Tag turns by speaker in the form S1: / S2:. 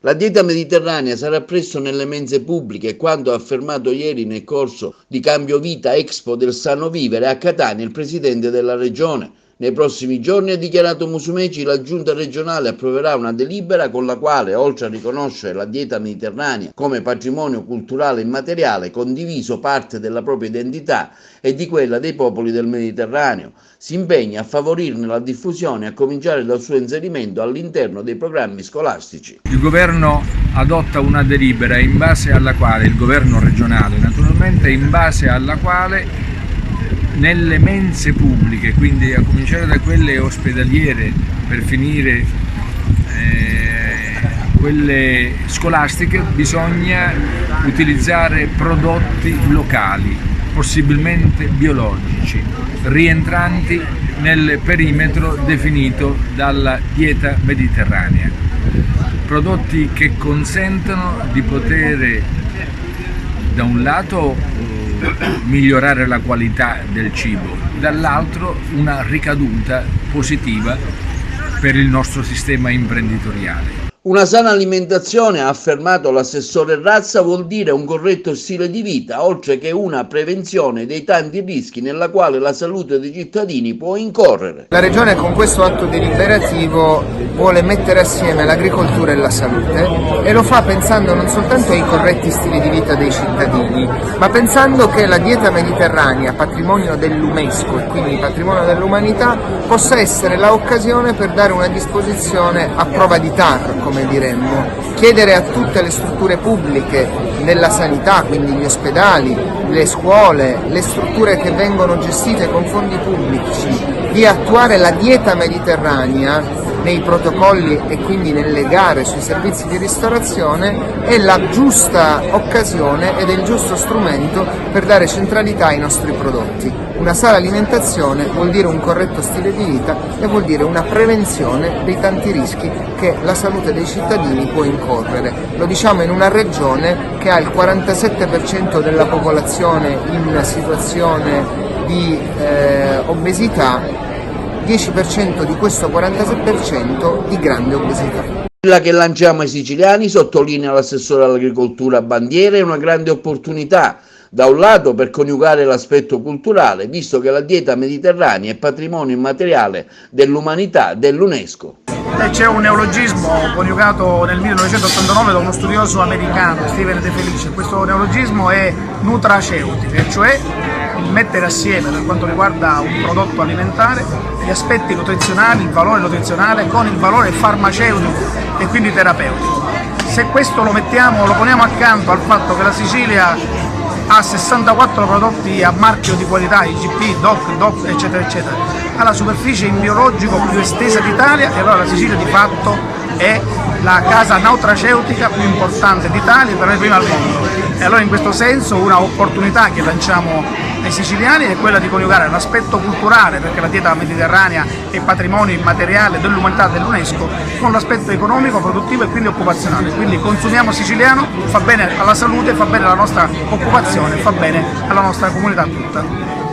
S1: La dieta mediterranea sarà presto nelle mense pubbliche e quanto ha affermato ieri nel corso di Cambio Vita Expo del Sano Vivere a Catania il presidente della regione. Nei prossimi giorni, ha dichiarato Musumeci, la giunta regionale approverà una delibera con la quale, oltre a riconoscere la dieta mediterranea come patrimonio culturale immateriale, condiviso parte della propria identità e di quella dei popoli del Mediterraneo, si impegna a favorirne la diffusione a cominciare dal suo inserimento all'interno dei programmi scolastici.
S2: Il governo adotta una delibera in base alla quale, il governo regionale naturalmente, in base alla quale nelle mense pubbliche, quindi a cominciare da quelle ospedaliere per finire quelle scolastiche, bisogna utilizzare prodotti locali, possibilmente biologici, rientranti nel perimetro definito dalla dieta mediterranea. Prodotti che consentono di poter, da un lato, migliorare la qualità del cibo, dall'altro una ricaduta positiva per il nostro sistema imprenditoriale.
S1: Una sana alimentazione, ha affermato l'assessore Razza, vuol dire un corretto stile di vita, oltre che una prevenzione dei tanti rischi nella quale la salute dei cittadini può incorrere.
S3: La Regione con questo atto deliberativo vuole mettere assieme l'agricoltura e la salute e lo fa pensando non soltanto ai corretti stili di vita dei cittadini, ma pensando che la dieta mediterranea, patrimonio dell'UNESCO e quindi patrimonio dell'umanità, possa essere l'occasione per dare una disposizione a prova di TAR, come diremmo, chiedere a tutte le strutture pubbliche della sanità, quindi gli ospedali, le scuole, le strutture che vengono gestite con fondi pubblici, di attuare la dieta mediterranea nei protocolli e quindi nelle gare sui servizi di ristorazione, è la giusta occasione ed è il giusto strumento per dare centralità ai nostri prodotti. Una sana alimentazione vuol dire un corretto stile di vita e vuol dire una prevenzione dei tanti rischi che la salute dei cittadini può incorrere. Lo diciamo in una regione che ha il 47% della popolazione in situazione di obesità, 10% di questo 47% di grande obesità.
S1: Quella che lanciamo ai siciliani, sottolinea l'assessore all'agricoltura Bandiera, è una grande opportunità, da un lato per coniugare l'aspetto culturale, visto che la dieta mediterranea è patrimonio immateriale dell'umanità dell'UNESCO.
S4: C'è un neologismo coniugato nel 1989 da uno studioso americano, Steven De Felice. Questo neologismo è nutraceutica, cioè il mettere assieme, per quanto riguarda un prodotto alimentare, gli aspetti nutrizionali, il valore nutrizionale con il valore farmaceutico e quindi terapeutico. Se questo lo poniamo accanto al fatto che la Sicilia ha 64 prodotti a marchio di qualità, IGP, DOC, eccetera eccetera, ha la superficie in biologico più estesa d'Italia, e allora la Sicilia di fatto è la casa nutraceutica più importante d'Italia e per noi prima al mondo. E allora in questo senso una opportunità che lanciamo ai siciliani è quella di coniugare l'aspetto culturale, perché la dieta mediterranea è patrimonio immateriale dell'umanità dell'UNESCO, con l'aspetto economico, produttivo e quindi occupazionale. Quindi consumiamo siciliano, fa bene alla salute, fa bene alla nostra occupazione, fa bene alla nostra comunità tutta.